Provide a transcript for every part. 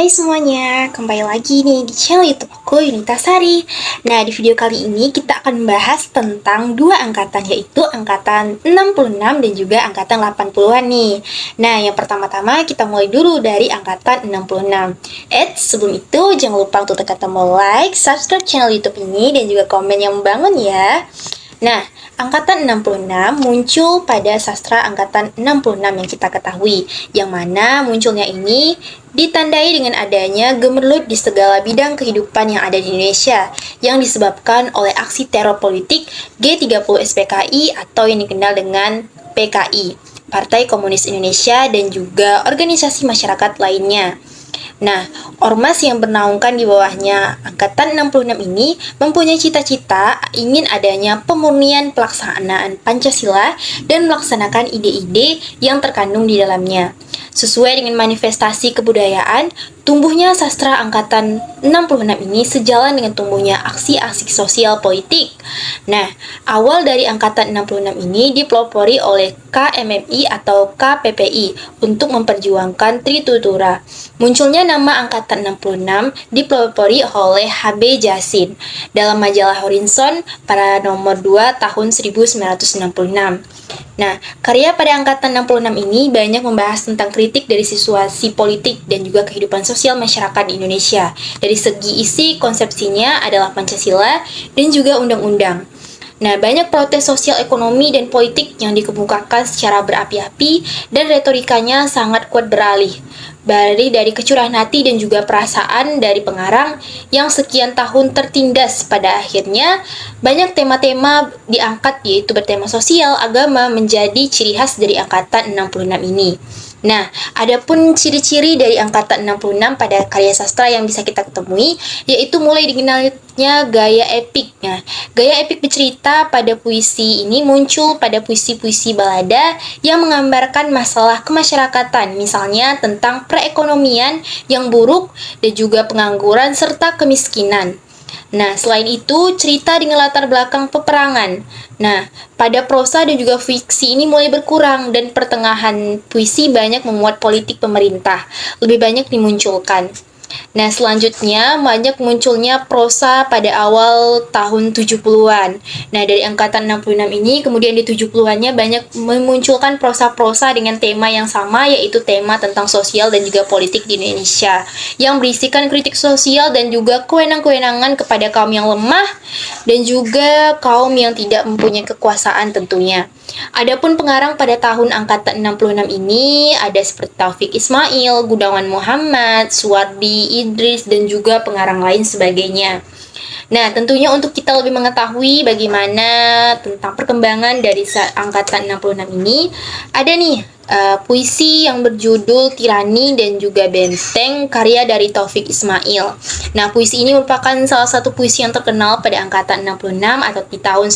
Hai semuanya, kembali lagi nih di channel YouTube aku, Yunita Sari. Nah, di video kali ini kita akan membahas tentang dua angkatan, yaitu angkatan 66 dan juga angkatan 80-an nih. Nah, yang pertama-tama kita mulai dulu dari angkatan 66. Sebelum itu jangan lupa untuk tekan tombol like, subscribe channel YouTube ini, dan juga komen yang membangun ya. Nah, angkatan 66 muncul pada sastra angkatan 66 yang kita ketahui, yang mana munculnya ini ditandai dengan adanya gemerlut di segala bidang kehidupan yang ada di Indonesia, yang disebabkan oleh aksi teror politik G30 SPKI atau yang dikenal dengan PKI, Partai Komunis Indonesia, dan juga organisasi masyarakat lainnya. Nah, ormas yang bernaungkan di bawahnya angkatan 66 ini mempunyai cita-cita ingin adanya pemurnian pelaksanaan Pancasila dan melaksanakan ide-ide yang terkandung di dalamnya. Sesuai dengan manifestasi kebudayaan, tumbuhnya sastra angkatan 66 ini sejalan dengan tumbuhnya aksi-aksi sosial politik. Nah, awal dari angkatan 66 ini dipelopori oleh KMMI atau KPPI untuk memperjuangkan Tritutura. Munculnya nama angkatan 66 dipelopori oleh HB Jasin dalam majalah Horizon pada nomor 2 tahun 1966. Nah, karya pada angkatan 66 ini banyak membahas tentang kritik dari situasi politik dan juga kehidupan sosial masyarakat di Indonesia. Dari segi isi, konsepsinya adalah Pancasila dan juga undang-undang. Nah, banyak protes sosial ekonomi dan politik yang dikemukakan secara berapi-api dan retorikanya sangat kuat beralih dari kecurahan hati dan juga perasaan dari pengarang yang sekian tahun tertindas. Pada akhirnya banyak tema-tema diangkat, yaitu bertema sosial, agama menjadi ciri khas dari angkatan 66 ini. Nah, adapun ciri-ciri dari angkatan 66 pada karya sastra yang bisa kita ketemui, yaitu mulai dikenalnya gaya epik. Nah, gaya epik bercerita pada puisi ini muncul pada puisi-puisi balada yang menggambarkan masalah kemasyarakatan, misalnya tentang perekonomian yang buruk dan juga pengangguran serta kemiskinan. Nah, selain itu, cerita dengan latar belakang peperangan. Nah, pada prosa dan juga fiksi ini mulai berkurang dan pertengahan puisi banyak memuat politik pemerintah, lebih banyak dimunculkan. Nah, selanjutnya banyak munculnya prosa pada awal tahun 70-an. Nah, dari angkatan 66 ini, kemudian di 70-annya banyak memunculkan prosa-prosa dengan tema yang sama, yaitu tema tentang sosial dan juga politik di Indonesia, yang berisikan kritik sosial dan juga kewenang-kewenangan kepada kaum yang lemah dan juga kaum yang tidak mempunyai kekuasaan tentunya. Adapun pengarang pada tahun angkatan 66 ini ada seperti Taufik Ismail, Gunawan Muhammad, Suwardi Idris, dan juga pengarang lain sebagainya. Nah, tentunya untuk kita lebih mengetahui bagaimana tentang perkembangan dari angkatan 66 ini, ada nih puisi yang berjudul Tirani dan juga Benteng, karya dari Taufik Ismail. Nah, puisi ini merupakan salah satu puisi yang terkenal pada angkatan 66 atau di tahun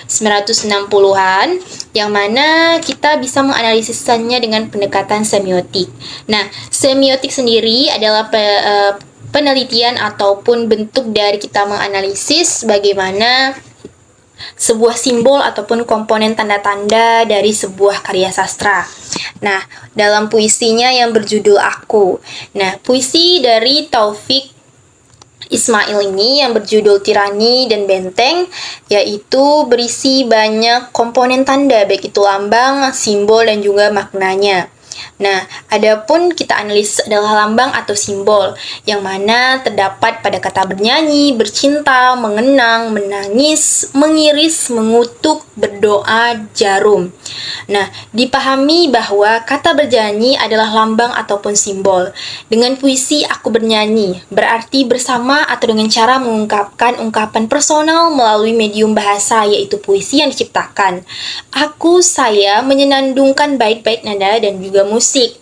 1960-an, yang mana kita bisa menganalisisnya dengan pendekatan semiotik. Nah, semiotik sendiri adalah penelitian ataupun bentuk dari kita menganalisis bagaimana sebuah simbol ataupun komponen tanda-tanda dari sebuah karya sastra. Nah, dalam puisinya yang berjudul Aku. Nah, puisi dari Taufik Ismail ini yang berjudul Tirani dan Benteng, yaitu berisi banyak komponen tanda, baik itu lambang, simbol, dan juga maknanya. Nah, adapun kita analisis adalah lambang atau simbol, yang mana terdapat pada kata bernyanyi, bercinta, mengenang, menangis, mengiris, mengutuk, berdoa, jarum. Nah, dipahami bahwa kata bernyanyi adalah lambang ataupun simbol. Dengan puisi Aku Bernyanyi, berarti bersama atau dengan cara mengungkapkan ungkapan personal melalui medium bahasa, yaitu puisi yang diciptakan. Aku, saya menyenandungkan bait-bait nada dan juga musik.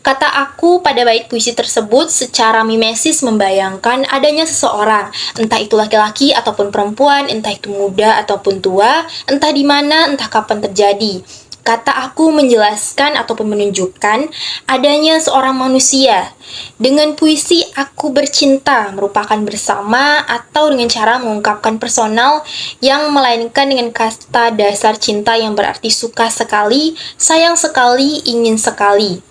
Kata aku pada bait puisi tersebut secara mimesis membayangkan adanya seseorang, entah itu laki-laki ataupun perempuan, entah itu muda ataupun tua, entah di mana, entah kapan terjadi. Kata aku menjelaskan ataupun menunjukkan adanya seorang manusia. Dengan puisi Aku Bercinta merupakan bersama atau dengan cara mengungkapkan personal yang melainkan dengan kata dasar cinta yang berarti suka sekali, sayang sekali, ingin sekali.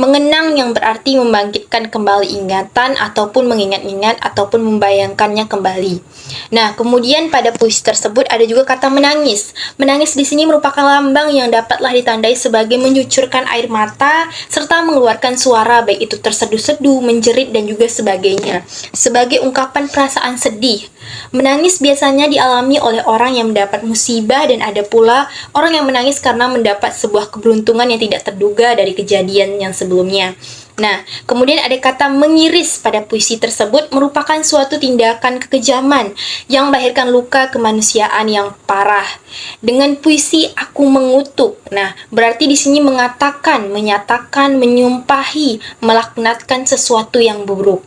Mengenang yang berarti membangkitkan kembali ingatan ataupun mengingat-ingat ataupun membayangkannya kembali. Nah, kemudian pada puisi tersebut ada juga kata menangis. Menangis di sini merupakan lambang yang dapatlah ditandai sebagai mencucurkan air mata serta mengeluarkan suara baik itu terseduh-seduh, menjerit dan juga sebagainya. Sebagai ungkapan perasaan sedih. Menangis biasanya dialami oleh orang yang mendapat musibah dan ada pula orang yang menangis karena mendapat sebuah keberuntungan yang tidak terduga dari kejadian yang sebelumnya. Nah, kemudian ada kata mengiris pada puisi tersebut merupakan suatu tindakan kekejaman yang melahirkan luka kemanusiaan yang parah. Dengan puisi aku mengutuk. Nah, berarti di sini mengatakan, menyatakan, menyumpahi, melaknatkan sesuatu yang buruk.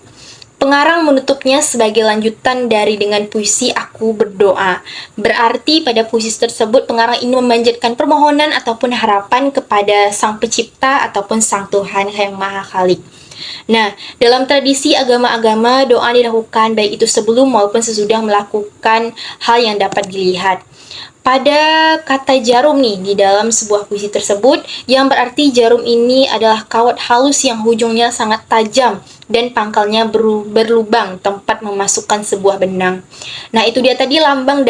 Pengarang menutupnya sebagai lanjutan dari dengan puisi aku berdoa. Berarti pada puisi tersebut pengarang ini memanjatkan permohonan ataupun harapan kepada Sang Pencipta ataupun Sang Tuhan yang Maha Khalik. Nah, dalam tradisi agama-agama doa dilakukan baik itu sebelum maupun sesudah melakukan hal yang dapat dilihat. Pada kata jarum nih di dalam sebuah puisi tersebut yang berarti jarum ini adalah kawat halus yang ujungnya sangat tajam dan pangkalnya berlubang tempat memasukkan sebuah benang. Nah, itu dia tadi lambang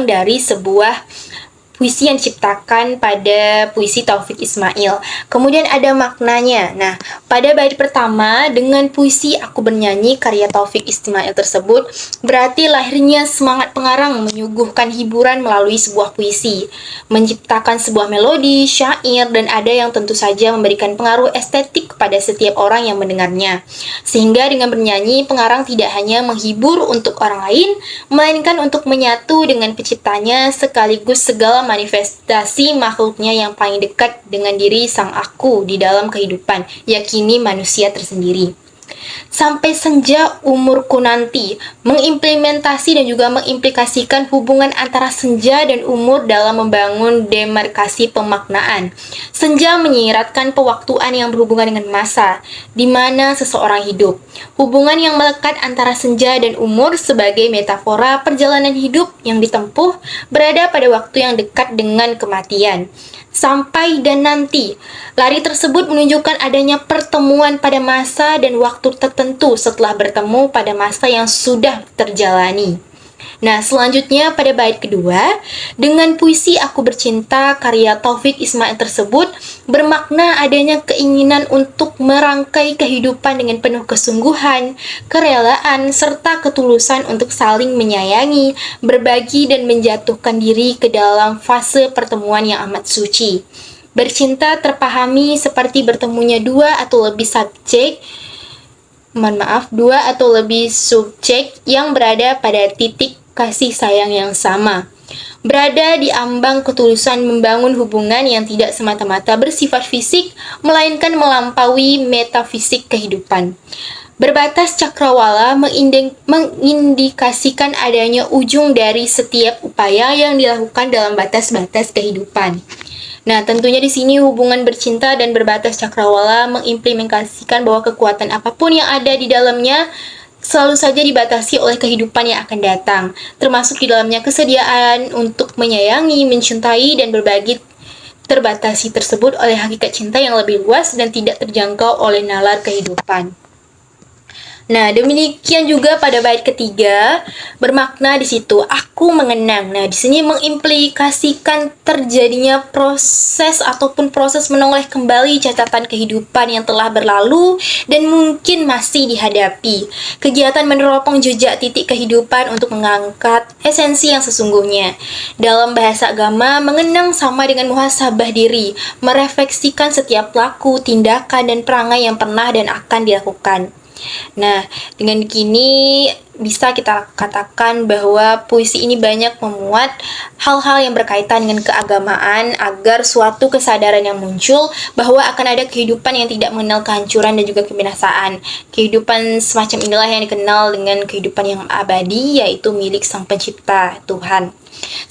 dari sebuah puisi yang diciptakan pada puisi Taufik Ismail. Kemudian ada maknanya. Nah, pada bait pertama dengan puisi Aku Bernyanyi karya Taufik Ismail tersebut berarti lahirnya semangat pengarang menyuguhkan hiburan melalui sebuah puisi, menciptakan sebuah melodi, syair, dan ada yang tentu saja memberikan pengaruh estetik kepada setiap orang yang mendengarnya. Sehingga dengan bernyanyi, pengarang tidak hanya menghibur untuk orang lain, melainkan untuk menyatu dengan penciptanya sekaligus segala manifestasi makhluknya yang paling dekat dengan diri sang aku di dalam kehidupan, yakini manusia tersendiri. Sampai senja umurku nanti mengimplementasi dan juga mengimplikasikan hubungan antara senja dan umur dalam membangun demarkasi pemaknaan. Senja menyiratkan pewaktuan yang berhubungan dengan masa di mana seseorang hidup. Hubungan yang melekat antara senja dan umur sebagai metafora perjalanan hidup yang ditempuh berada pada waktu yang dekat dengan kematian. Sampai dan nanti. Lari tersebut menunjukkan adanya pertemuan pada masa dan waktu tertentu setelah bertemu pada masa yang sudah terjalani. Nah, selanjutnya pada bait kedua, dengan puisi Aku Bercinta karya Taufik Ismail tersebut bermakna adanya keinginan untuk merangkai kehidupan dengan penuh kesungguhan, kerelaan, serta ketulusan untuk saling menyayangi, berbagi, dan menjatuhkan diri ke dalam fase pertemuan yang amat suci. Bercinta terpahami seperti bertemunya dua atau lebih subjek yang berada pada titik kasih sayang yang sama. Berada di ambang ketulusan membangun hubungan yang tidak semata-mata bersifat fisik, melainkan melampaui metafisik kehidupan. Berbatas cakrawala mengindikasikan adanya ujung dari setiap upaya yang dilakukan dalam batas-batas kehidupan. Nah, tentunya di sini hubungan bercinta dan berbatas cakrawala mengimplementasikan bahwa kekuatan apapun yang ada di dalamnya selalu saja dibatasi oleh kehidupan yang akan datang, termasuk di dalamnya kesediaan untuk menyayangi, mencintai, dan berbagi terbatasi tersebut oleh hakikat cinta yang lebih luas dan tidak terjangkau oleh nalar kehidupan. Nah, demikian juga pada bait ketiga bermakna di situ aku mengenang. Nah, di sini mengimplikasikan terjadinya proses ataupun proses menoleh kembali catatan kehidupan yang telah berlalu dan mungkin masih dihadapi. Kegiatan meneropong jejak titik kehidupan untuk mengangkat esensi yang sesungguhnya. Dalam bahasa agama, mengenang sama dengan muhasabah diri, merefleksikan setiap laku, tindakan, dan perangai yang pernah dan akan dilakukan. Nah, dengan gini bisa kita katakan bahwa puisi ini banyak memuat hal-hal yang berkaitan dengan keagamaan agar suatu kesadaran yang muncul bahwa akan ada kehidupan yang tidak mengenal kehancuran dan juga kebinasaan. Kehidupan semacam inilah yang dikenal dengan kehidupan yang abadi, yaitu milik Sang Pencipta, Tuhan.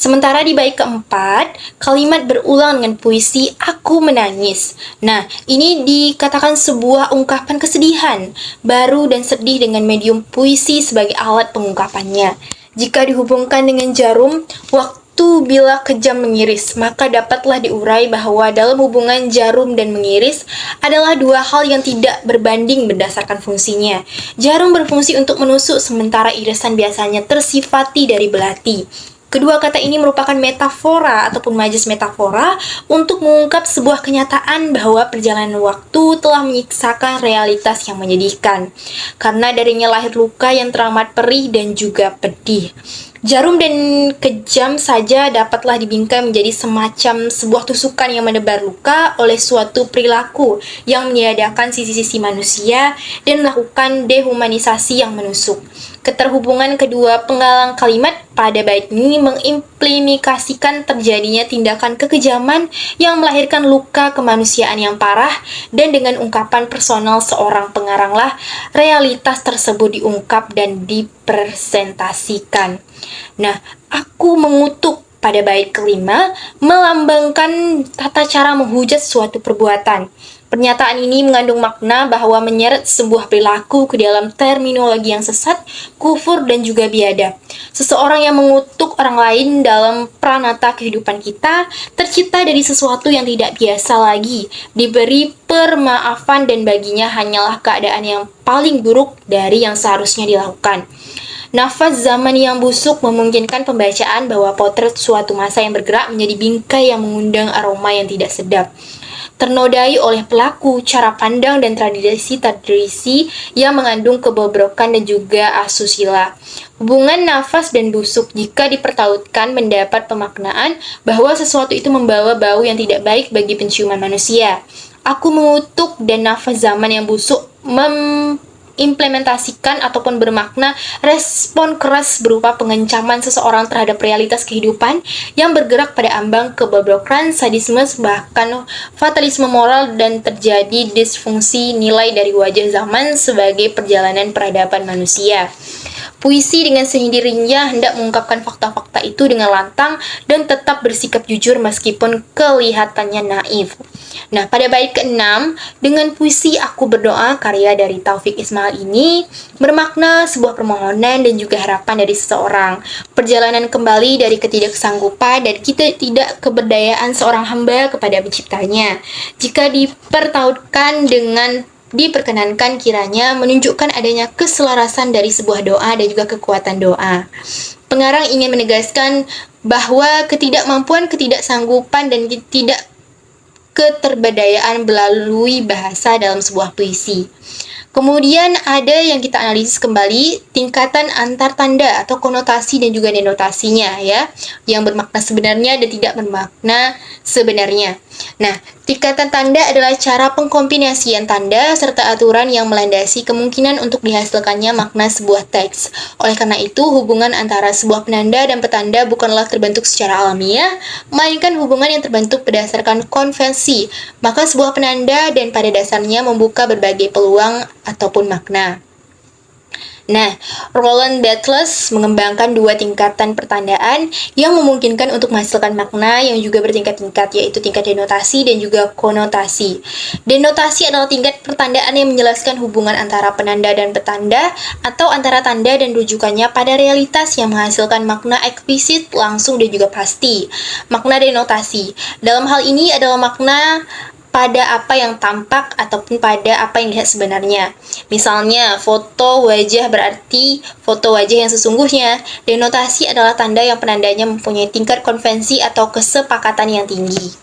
Sementara di bait keempat, kalimat berulang dengan puisi Aku Menangis. Nah, ini dikatakan sebuah ungkapan kesedihan, baru dan sedih dengan medium puisi sebagai alat pengungkapannya. Jika dihubungkan dengan jarum, waktu itu bila kejam mengiris, maka dapatlah diurai bahwa dalam hubungan jarum dan mengiris adalah dua hal yang tidak berbanding berdasarkan fungsinya. Jarum berfungsi untuk menusuk, sementara irisan biasanya tersifati dari belati. Kedua kata ini merupakan metafora ataupun majas metafora untuk mengungkap sebuah kenyataan bahwa perjalanan waktu telah menyiksakan realitas yang menyedihkan. Karena darinya lahir luka yang teramat perih dan juga pedih. Jarum dan kejam saja dapatlah dibingkai menjadi semacam sebuah tusukan yang menebar luka oleh suatu perilaku yang meniadakan sisi-sisi manusia dan melakukan dehumanisasi yang menusuk. Keterhubungan kedua penggalang kalimat pada bait ini mengimplikasikan terjadinya tindakan kekejaman yang melahirkan luka kemanusiaan yang parah, dan dengan ungkapan personal seorang pengaranglah realitas tersebut diungkap dan dipresentasikan. Nah, aku mengutuk pada bait kelima melambangkan tata cara menghujat suatu perbuatan. Pernyataan ini mengandung makna bahwa menyeret sebuah perilaku ke dalam terminologi yang sesat, kufur, dan juga biadab. Seseorang yang mengutuk orang lain dalam pranata kehidupan kita tercipta dari sesuatu yang tidak biasa lagi, diberi permaafan, dan baginya hanyalah keadaan yang paling buruk dari yang seharusnya dilakukan. Nafas zaman yang busuk memungkinkan pembacaan bahwa potret suatu masa yang bergerak menjadi bingkai yang mengundang aroma yang tidak sedap. Ternodai oleh pelaku, cara pandang, dan tradisi-tradisi yang mengandung kebobrokan dan juga asusila. Hubungan nafas dan busuk jika dipertautkan mendapat pemaknaan bahwa sesuatu itu membawa bau yang tidak baik bagi penciuman manusia. Aku mengutuk dan nafas zaman yang busuk implementasikan ataupun bermakna respon keras berupa pengencaman seseorang terhadap realitas kehidupan yang bergerak pada ambang kebobrokan, sadisme, bahkan fatalisme moral, dan terjadi disfungsi nilai dari wajah zaman sebagai perjalanan peradaban manusia. Puisi dengan sendirinya hendak mengungkapkan fakta-fakta itu dengan lantang dan tetap bersikap jujur meskipun kelihatannya naif. Nah, pada bait ke-6, dengan puisi Aku Berdoa karya dari Taufik Ismail ini bermakna sebuah permohonan dan juga harapan dari seseorang. Perjalanan kembali dari ketidaksanggupan dan tidak keberdayaan seorang hamba kepada penciptanya. Jika dipertautkan dengan diperkenankan, kiranya menunjukkan adanya keselarasan dari sebuah doa dan juga kekuatan doa. Pengarang ingin menegaskan bahwa ketidakmampuan, ketidaksanggupan, dan keterberdayaan melalui bahasa dalam sebuah puisi. Kemudian ada yang kita analisis kembali tingkatan antar tanda atau konotasi dan juga denotasinya ya, yang bermakna sebenarnya dan tidak bermakna sebenarnya. Nah, tingkatan tanda adalah cara pengkombinasian tanda serta aturan yang melandasi kemungkinan untuk dihasilkannya makna sebuah teks. Oleh karena itu, hubungan antara sebuah penanda dan petanda bukanlah terbentuk secara alamiah, melainkan hubungan yang terbentuk berdasarkan konvensi. Maka sebuah penanda dan pada dasarnya membuka berbagai peluang ataupun makna. Nah, Roland Barthes mengembangkan dua tingkatan pertandaan yang memungkinkan untuk menghasilkan makna yang juga bertingkat-tingkat, yaitu tingkat denotasi dan juga konotasi. Denotasi adalah tingkat pertandaan yang menjelaskan hubungan antara penanda dan petanda atau antara tanda dan rujukannya pada realitas yang menghasilkan makna eksplisit, langsung, dan juga pasti. Makna denotasi dalam hal ini adalah makna pada apa yang tampak ataupun pada apa yang dilihat sebenarnya. Misalnya, foto wajah berarti foto wajah yang sesungguhnya. Denotasi adalah tanda yang penandanya mempunyai tingkat konvensi atau kesepakatan yang tinggi.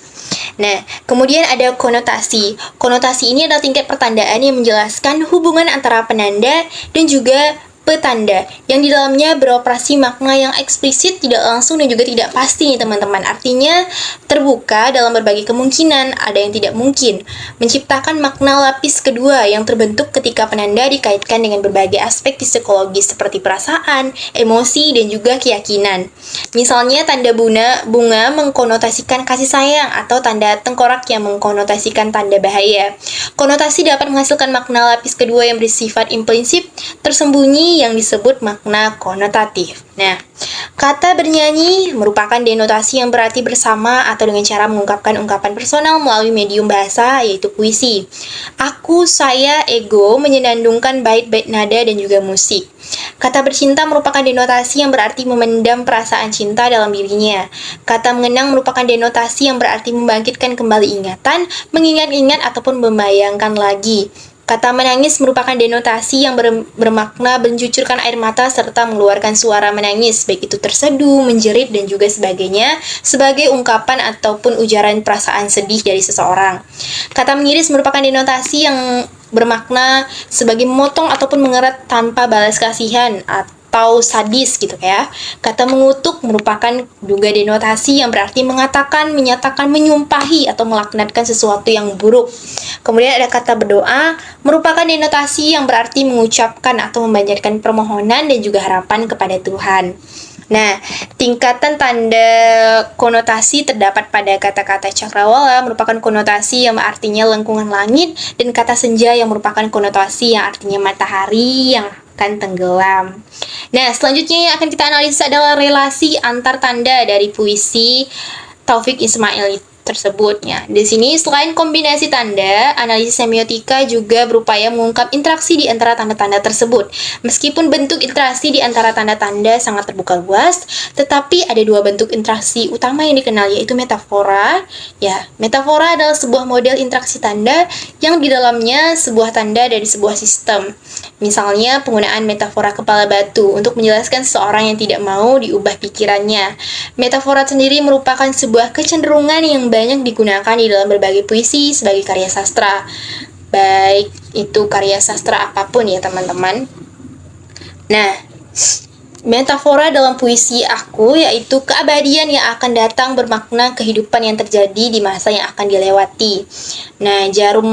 Nah, kemudian ada konotasi. Konotasi ini adalah tingkat pertandaan yang menjelaskan hubungan antara penanda dan juga petanda yang di dalamnya beroperasi makna yang eksplisit, tidak langsung, dan juga tidak pasti nih teman-teman. Artinya terbuka dalam berbagai kemungkinan, ada yang tidak mungkin. Menciptakan makna lapis kedua yang terbentuk ketika penanda dikaitkan dengan berbagai aspek psikologis seperti perasaan, emosi, dan juga keyakinan. Misalnya tanda bunga mengkonotasikan kasih sayang atau tanda tengkorak yang mengkonotasikan tanda bahaya. Konotasi dapat menghasilkan makna lapis kedua yang bersifat implisit, tersembunyi, yang disebut makna konotatif. Nah, Kata bernyanyi merupakan denotasi yang berarti bersama atau dengan cara mengungkapkan ungkapan personal melalui medium bahasa, yaitu puisi. Aku, saya, ego menyenandungkan bait-bait nada dan juga musik. Kata bercinta merupakan denotasi yang berarti memendam perasaan cinta dalam dirinya. Kata mengenang merupakan denotasi yang berarti membangkitkan kembali ingatan, mengingat-ingat ataupun membayangkan lagi. Kata menangis merupakan denotasi yang bermakna mencucurkan air mata serta mengeluarkan suara menangis, baik itu terseduh, menjerit, dan juga sebagainya, sebagai ungkapan ataupun ujaran perasaan sedih dari seseorang. Kata mengiris merupakan denotasi yang bermakna sebagai memotong ataupun mengerat tanpa balas kasihan atau sadis gitu ya. Kata mengutuk merupakan juga denotasi yang berarti mengatakan, menyatakan, menyumpahi atau melaknatkan sesuatu yang buruk. Kemudian ada kata berdoa, merupakan denotasi yang berarti mengucapkan atau memanjatkan permohonan dan juga harapan kepada Tuhan. Nah, tingkatan tanda konotasi terdapat pada kata-kata cakrawala merupakan konotasi yang artinya lengkungan langit, dan kata senja yang merupakan konotasi yang artinya matahari yang akan tenggelam. Nah, selanjutnya yang akan kita analisa adalah relasi antar tanda dari puisi Taufik Ismail tersebut ya. Di sini selain kombinasi tanda, analisis semiotika juga berupaya mengungkap interaksi di antara tanda-tanda tersebut. Meskipun bentuk interaksi di antara tanda-tanda sangat terbuka luas, tetapi ada dua bentuk interaksi utama yang dikenal, yaitu metafora. Ya, metafora adalah sebuah model interaksi tanda yang di dalamnya sebuah tanda dari sebuah sistem. Misalnya penggunaan metafora kepala batu untuk menjelaskan seseorang yang tidak mau diubah pikirannya. Metafora sendiri merupakan sebuah kecenderungan yang banyak digunakan di dalam berbagai puisi sebagai karya sastra. Baik itu karya sastra apapun ya teman-teman. Nah, metafora dalam puisi aku yaitu keabadian yang akan datang bermakna kehidupan yang terjadi di masa yang akan dilewati. Nah, jarum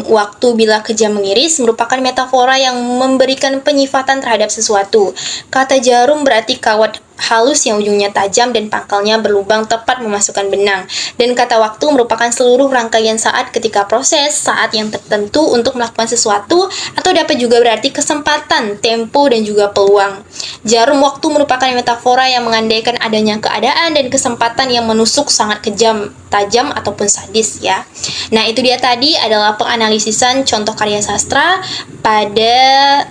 waktu bila kejam mengiris merupakan metafora yang memberikan penyifatan terhadap sesuatu. Kata jarum berarti kawat halus yang ujungnya tajam dan pangkalnya berlubang tepat memasukkan benang. Dan kata waktu merupakan seluruh rangkaian saat ketika proses, saat yang tertentu untuk melakukan sesuatu, atau dapat juga berarti kesempatan, tempo, dan juga peluang. Jarum waktu merupakan metafora yang mengandaikan adanya keadaan dan kesempatan yang menusuk sangat kejam, tajam, ataupun sadis ya. Nah, itu dia tadi adalah penganalisisan contoh karya sastra pada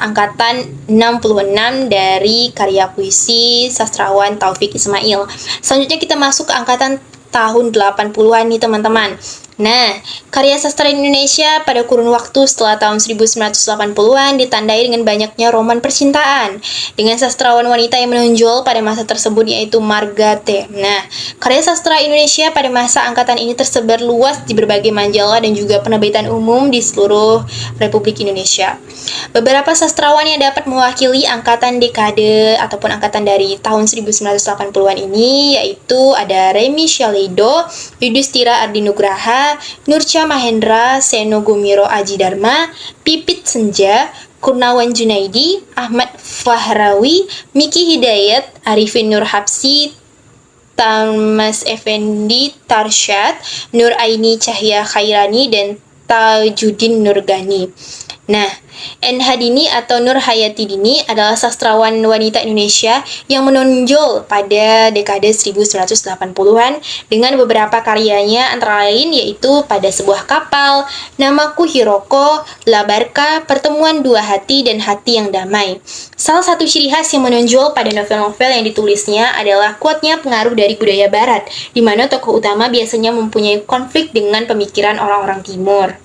angkatan 66 dari karya puisi sastrawan Taufik Ismail. Selanjutnya kita masuk ke angkatan tahun 80-an nih teman-teman. Nah, karya sastra Indonesia pada kurun waktu setelah tahun 1980-an ditandai dengan banyaknya roman percintaan dengan sastrawan wanita yang menonjol pada masa tersebut yaitu Marga T. Nah, karya sastra Indonesia pada masa angkatan ini tersebar luas di berbagai majalah dan juga penerbitan umum di seluruh Republik Indonesia. Beberapa sastrawan yang dapat mewakili angkatan dekade ataupun angkatan dari tahun 1980-an ini yaitu ada Remy Shalido, Yudhistira Ardinugraha, Nurcha Mahendra, Seno Gumiro Aji Dharma, Pipit Senja, Kurnawan Junaidi, Ahmad Fahrawi, Miki Hidayat, Arifin Nur Hapsi, Thomas Effendi Tarsyad, Nur Aini Cahya Khairani, dan Tajuddin Nurgani. Nah, NH Dini atau Nur Hayati Dini adalah sastrawan wanita Indonesia yang menonjol pada dekade 1980-an dengan beberapa karyanya antara lain yaitu Pada Sebuah Kapal, Namaku Hiroko, Labarka, Pertemuan Dua Hati, dan Hati yang Damai. Salah satu ciri khas yang menonjol pada novel-novel yang ditulisnya adalah kuatnya pengaruh dari budaya barat, di mana tokoh utama biasanya mempunyai konflik dengan pemikiran orang-orang timur.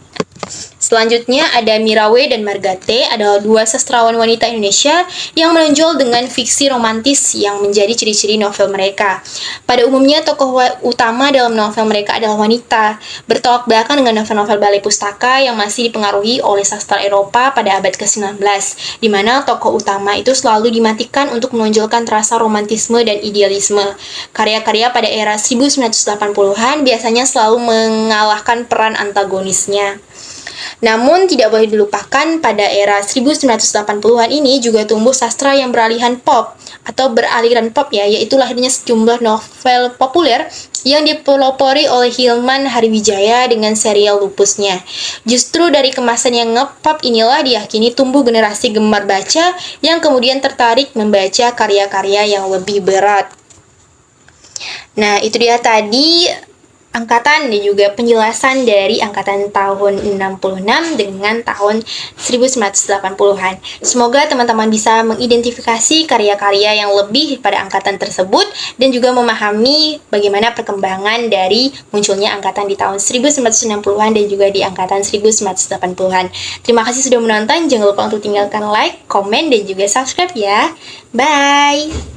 Selanjutnya ada Mirawe dan Marga T adalah dua sastrawan wanita Indonesia yang menonjol dengan fiksi romantis yang menjadi ciri-ciri novel mereka. Pada umumnya tokoh utama dalam novel mereka adalah wanita, bertolak belakang dengan novel-novel balai pustaka yang masih dipengaruhi oleh sastra Eropa pada abad ke-19, di mana tokoh utama itu selalu dimatikan untuk menonjolkan rasa romantisme dan idealisme. Karya-karya pada era 1980-an biasanya selalu mengalahkan peran antagonisnya. Namun tidak boleh dilupakan pada era 1980-an ini juga tumbuh sastra yang beralihan pop atau beraliran pop ya, yaitu lahirnya sejumlah novel populer yang dipelopori oleh Hilman Hariwijaya dengan serial Lupusnya. Justru dari kemasan yang ngepop inilah diyakini tumbuh generasi gemar baca yang kemudian tertarik membaca karya-karya yang lebih berat. Nah, itu dia tadi angkatan dan juga penjelasan dari angkatan tahun 66 dengan tahun 1980-an. Semoga teman-teman bisa mengidentifikasi karya-karya yang lebih pada angkatan tersebut dan juga memahami bagaimana perkembangan dari munculnya angkatan di tahun 1960-an dan juga di angkatan 1980-an. Terima kasih sudah menonton. Jangan lupa untuk tinggalkan like, komen, dan juga subscribe ya. Bye!